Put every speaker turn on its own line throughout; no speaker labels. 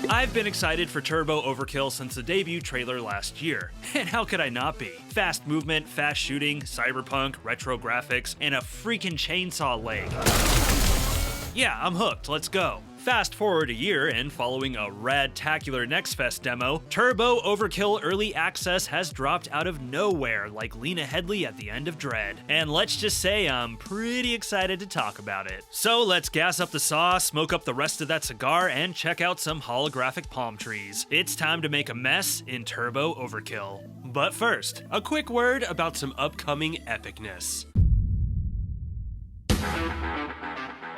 I've been excited for Turbo Overkill since the debut trailer last year, and how could I not be? Fast movement, fast shooting, cyberpunk, retro graphics, and a freaking chainsaw leg. Yeah, I'm hooked, let's go. Fast forward a year, and following a rad-tacular NextFest demo, Turbo Overkill Early Access has dropped out of nowhere like Lena Headey at the end of Dread. And let's just say I'm pretty excited to talk about it. So let's gas up the saw, smoke up the rest of that cigar, and check out some holographic palm trees. It's time to make a mess in Turbo Overkill. But first, a quick word about some upcoming epicness.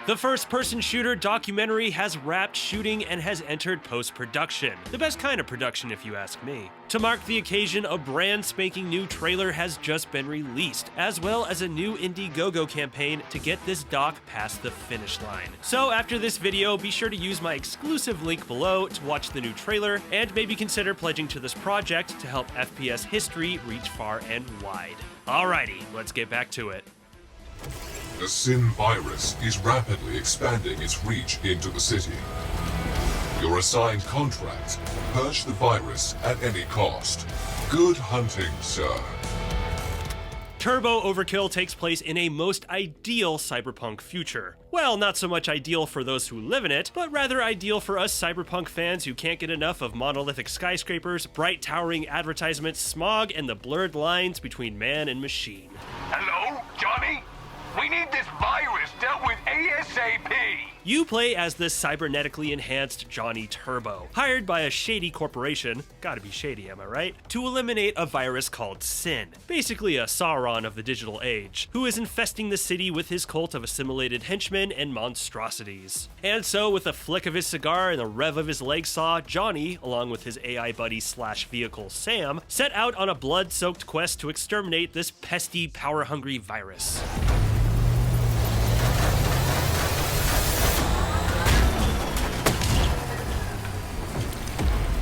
The first-person shooter documentary has wrapped shooting and has entered post-production. The best kind of production, if you ask me. To mark the occasion, a brand spanking new trailer has just been released, as well as a new Indiegogo campaign to get this doc past the finish line. So after this video, be sure to use my exclusive link below to watch the new trailer, and maybe consider pledging to this project to help FPS history reach far and wide. Alrighty, let's get back to it.
The Sin virus is rapidly expanding its reach into the city. Your assigned contract: purge the virus at any cost. Good hunting, sir.
Turbo Overkill takes place in a most ideal cyberpunk future. Well, not so much ideal for those who live in it, but rather ideal for us cyberpunk fans who can't get enough of monolithic skyscrapers, bright towering advertisements, smog, and the blurred lines between man and machine.
Hello, Johnny? We need this virus dealt with ASAP!
You play as the cybernetically enhanced Johnny Turbo, hired by a shady corporation, gotta be shady, am I right, to eliminate a virus called Sin, basically a Sauron of the digital age, who is infesting the city with his cult of assimilated henchmen and monstrosities. And so, with a flick of his cigar and a rev of his leg saw, Johnny, along with his AI buddy slash vehicle Sam, set out on a blood-soaked quest to exterminate this pesky, power-hungry virus.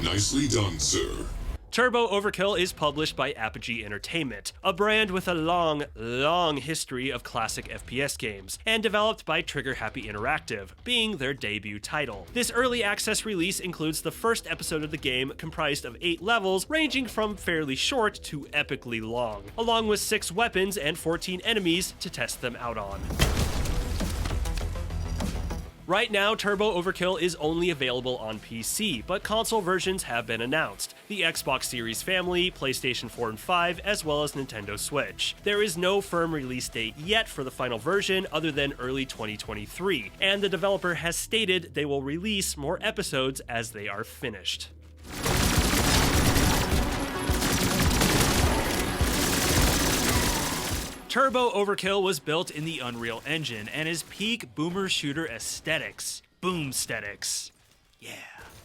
Nicely done, sir.
Turbo Overkill is published by APOGEE Entertainment, a brand with a long history of classic FPS games, and developed by Trigger Happy Interactive, being their debut title. This early access release includes the first episode of the game, comprised of 8 levels, ranging from fairly short to epically long, along with 6 weapons and 14 enemies to test them out on. Right now, Turbo Overkill is only available on PC, but console versions have been announced. The Xbox Series family, PlayStation 4 and 5, as well as Nintendo Switch. There is no firm release date yet for the final version other than early 2023, and the developer has stated they will release more episodes as they are finished. Turbo Overkill was built in the Unreal Engine and is peak boomer shooter aesthetics. Boomstetics. Yeah.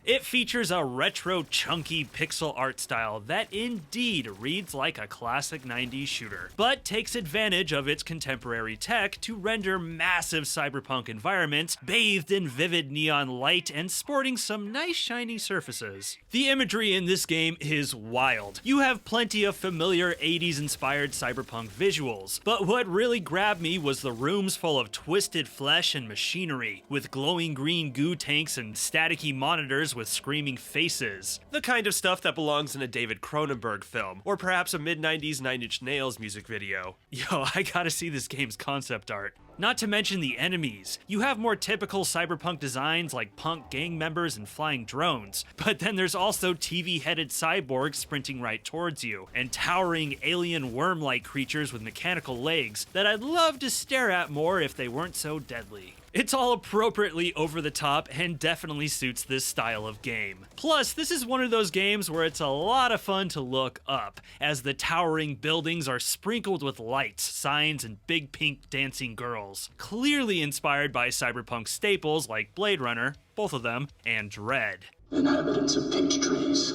It features a retro, chunky pixel art style that indeed reads like a classic 90s shooter, but takes advantage of its contemporary tech to render massive cyberpunk environments bathed in vivid neon light and sporting some nice shiny surfaces. The imagery in this game is wild. You have plenty of familiar 80s inspired cyberpunk visuals, but what really grabbed me was the rooms full of twisted flesh and machinery, with glowing green goo tanks and staticky monitors with screaming faces. The kind of stuff that belongs in a David Cronenberg film, or perhaps a mid-90s Nine Inch Nails music video. Yo, I gotta see this game's concept art. Not to mention the enemies. You have more typical cyberpunk designs like punk gang members and flying drones, but then there's also TV-headed cyborgs sprinting right towards you, and towering alien worm-like creatures with mechanical legs that I'd love to stare at more if they weren't so deadly. It's all appropriately over the top and definitely suits this style of game. Plus, this is one of those games where it's a lot of fun to look up, as the towering buildings are sprinkled with lights, signs, and big pink dancing girls. Clearly inspired by cyberpunk staples like Blade Runner, both of them, and Dread.
Inhabitants of Peach Trees.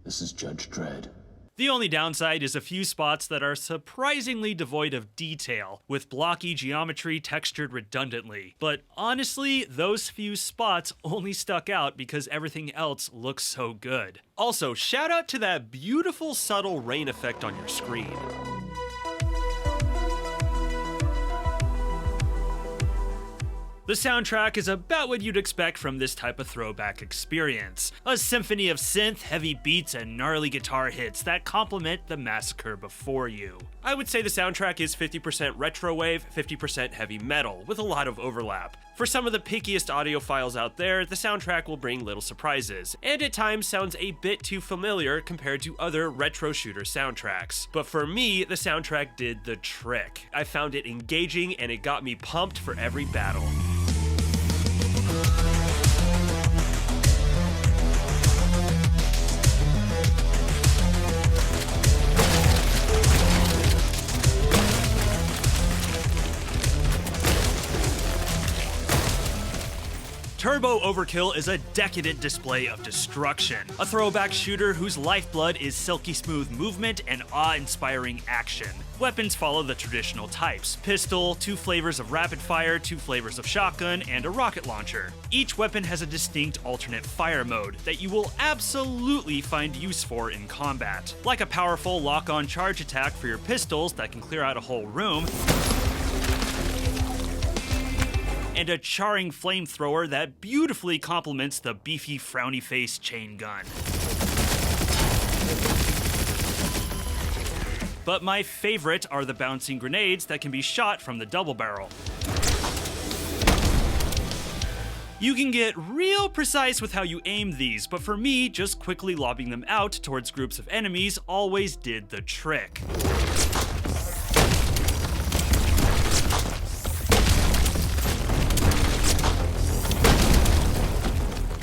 This is Judge Dredd.
The only downside is a few spots that are surprisingly devoid of detail, with blocky geometry textured redundantly. But honestly, those few spots only stuck out because everything else looks so good.
Also, shout out to that beautiful subtle rain effect on your screen.
The soundtrack is about what you'd expect from this type of throwback experience. A symphony of synth, heavy beats, and gnarly guitar hits that complement the massacre before you.
I would say the soundtrack is 50% retrowave, 50% heavy metal, with a lot of overlap. For some of the pickiest audiophiles out there, the soundtrack will bring little surprises, and at times sounds a bit too familiar compared to other retro shooter soundtracks. But for me, the soundtrack did the trick. I found it engaging and it got me pumped for every battle.
Turbo Overkill is a decadent display of destruction, a throwback shooter whose lifeblood is silky smooth movement and awe-inspiring action. Weapons follow the traditional types: pistol, 2 flavors of rapid fire, 2 flavors of shotgun, and a rocket launcher. Each weapon has a distinct alternate fire mode that you will absolutely find use for in combat, like a powerful lock-on charge attack for your pistols that can clear out a whole room, and a charring flamethrower that beautifully complements the beefy frowny face chain gun. But my favorite are the bouncing grenades that can be shot from the double barrel. You can get real precise with how you aim these, but for me, just quickly lobbing them out towards groups of enemies always did the trick.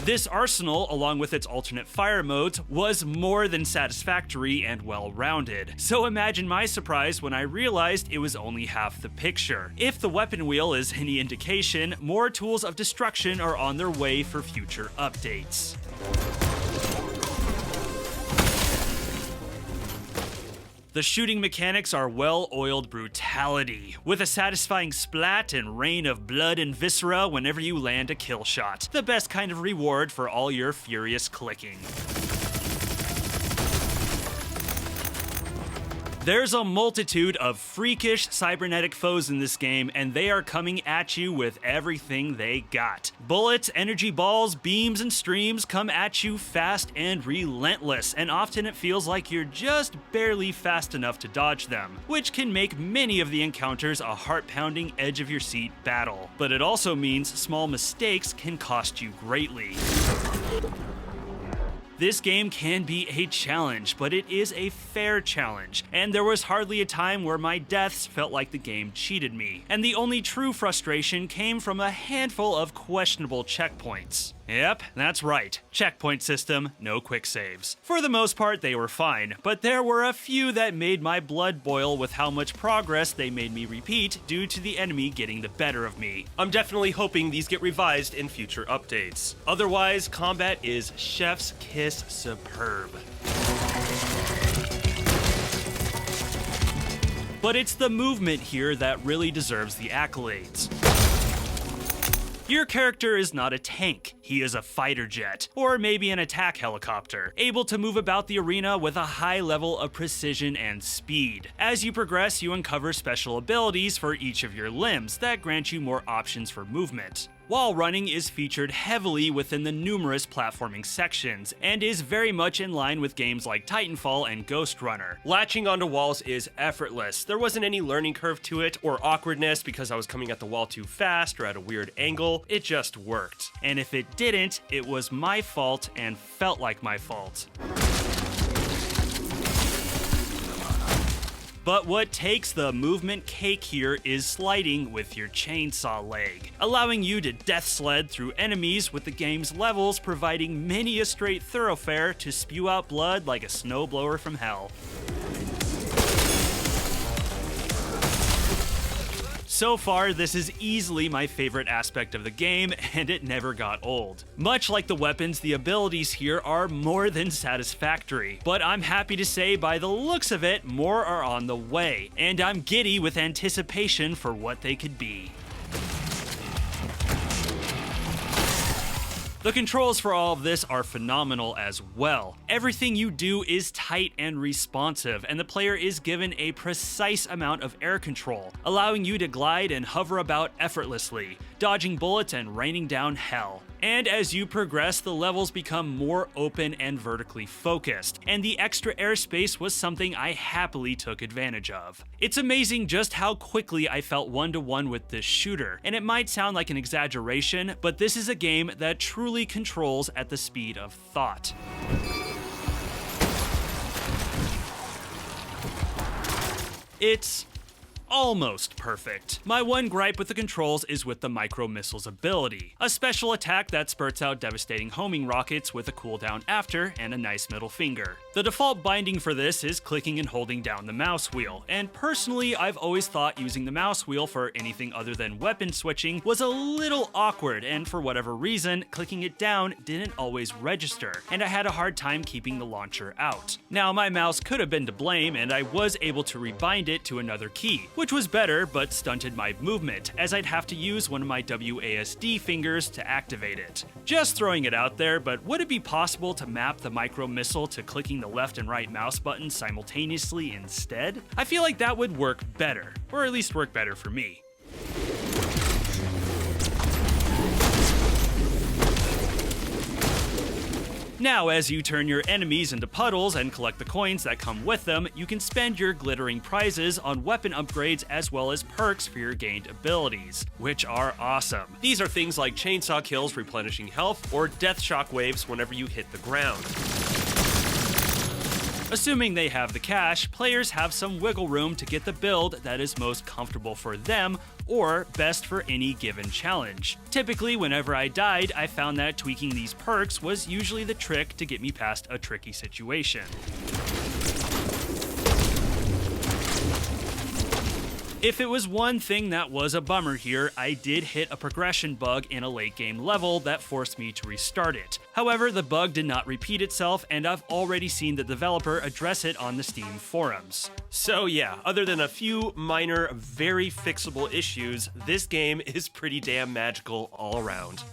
This arsenal, along with its alternate fire modes, was more than satisfactory and well-rounded. So imagine my surprise when I realized it was only half the picture. If the weapon wheel is any indication, more tools of destruction are on their way for future updates. The shooting mechanics are well-oiled brutality, with a satisfying splat and rain of blood and viscera whenever you land a kill shot. The best kind of reward for all your furious clicking. There's a multitude of freakish cybernetic foes in this game, and they are coming at you with everything they got. Bullets, energy balls, beams, and streams come at you fast and relentless, and often it feels like you're just barely fast enough to dodge them, which can make many of the encounters a heart-pounding, edge-of-your-seat battle. But it also means small mistakes can cost you greatly. This game can be a challenge, but it is a fair challenge, and there was hardly a time where my deaths felt like the game cheated me, and the only true frustration came from a handful of questionable checkpoints. Yep, that's right. Checkpoint system, no quick saves. For the most part, they were fine, but there were a few that made my blood boil with how much progress they made me repeat due to the enemy getting the better of me.
I'm definitely hoping these get revised in future updates. Otherwise, combat is chef's kiss superb.
But it's the movement here that really deserves the accolades. Your character is not a tank, he is a fighter jet, or maybe an attack helicopter, able to move about the arena with a high level of precision and speed. As you progress, you uncover special abilities for each of your limbs that grant you more options for movement. Wall running is featured heavily within the numerous platforming sections, and is very much in line with games like Titanfall and Ghost Runner.
Latching onto walls is effortless. There wasn't any learning curve to it, or awkwardness because I was coming at the wall too fast or at a weird angle. It just worked.
And if it didn't, it was my fault and felt like my fault. But what takes the movement cake here is sliding with your chainsaw leg, allowing you to death sled through enemies with the game's levels providing many a straight thoroughfare to spew out blood like a snowblower from hell. So far, this is easily my favorite aspect of the game, and it never got old. Much like the weapons, the abilities here are more than satisfactory, but I'm happy to say by the looks of it, more are on the way, and I'm giddy with anticipation for what they could be. The controls for all of this are phenomenal as well. Everything you do is tight and responsive, and the player is given a precise amount of air control, allowing you to glide and hover about effortlessly, dodging bullets and raining down hell. And as you progress, the levels become more open and vertically focused, and the extra airspace was something I happily took advantage of. It's amazing just how quickly I felt one-to-one with this shooter, and it might sound like an exaggeration, but this is a game that truly controls at the speed of thought. It's almost perfect. My one gripe with the controls is with the micro missiles ability, a special attack that spurts out devastating homing rockets with a cooldown after and a nice middle finger. The default binding for this is clicking and holding down the mouse wheel, and personally I've always thought using the mouse wheel for anything other than weapon switching was a little awkward, and for whatever reason, clicking it down didn't always register, and I had a hard time keeping the launcher out. Now my mouse could have been to blame, and I was able to rebind it to another key, which was better but stunted my movement, as I'd have to use one of my WASD fingers to activate it. Just throwing it out there, but would it be possible to map the micro missile to clicking the left and right mouse buttons simultaneously instead? I feel like that would work better, or at least work better for me. Now, as you turn your enemies into puddles and collect the coins that come with them, you can spend your glittering prizes on weapon upgrades as well as perks for your gained abilities, which are awesome.
These are things like chainsaw kills replenishing health, or death shock waves whenever you hit the ground.
Assuming they have the cash, players have some wiggle room to get the build that is most comfortable for them, or best for any given challenge. Typically, whenever I died, I found that tweaking these perks was usually the trick to get me past a tricky situation. If it was one thing that was a bummer here, I did hit a progression bug in a late game level that forced me to restart it. However, the bug did not repeat itself, and I've already seen the developer address it on the Steam forums.
So yeah, other than a few minor, very fixable issues, this game is pretty damn magical all around.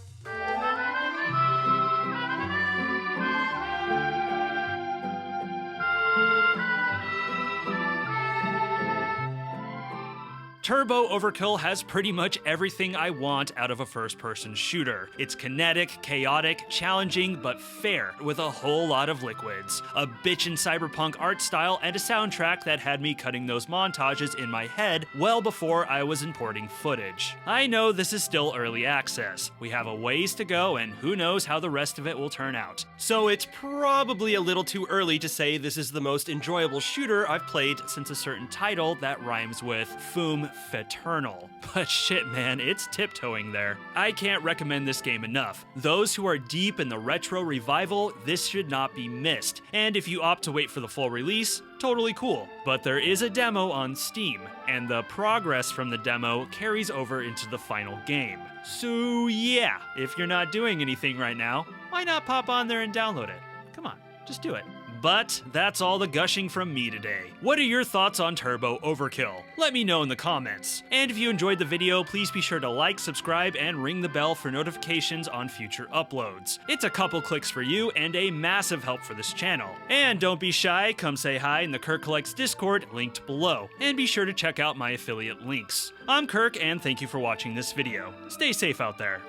Turbo Overkill has pretty much everything I want out of a first-person shooter. It's kinetic, chaotic, challenging, but fair, with a whole lot of liquids. A bitchin' cyberpunk art style and a soundtrack that had me cutting those montages in my head well before I was importing footage. I know this is still early access. We have a ways to go, and who knows how the rest of it will turn out.
So it's probably a little too early to say this is the most enjoyable shooter I've played since a certain title that rhymes with Foom Feternal. But shit man, it's tiptoeing there. I can't recommend this game enough. Those who are deep in the retro revival, this should not be missed. And if you opt to wait for the full release, totally cool. But there is a demo on Steam, and the progress from the demo carries over into the final game. So yeah, if you're not doing anything right now, why not pop on there and download it? Come on, just do it. But that's all the gushing from me today. What are your thoughts on Turbo Overkill? Let me know in the comments. And if you enjoyed the video, please be sure to like, subscribe, and ring the bell for notifications on future uploads. It's a couple clicks for you and a massive help for this channel. And don't be shy, come say hi in the Kirk Collects Discord, linked below. And be sure to check out my affiliate links. I'm Kirk, and thank you for watching this video. Stay safe out there.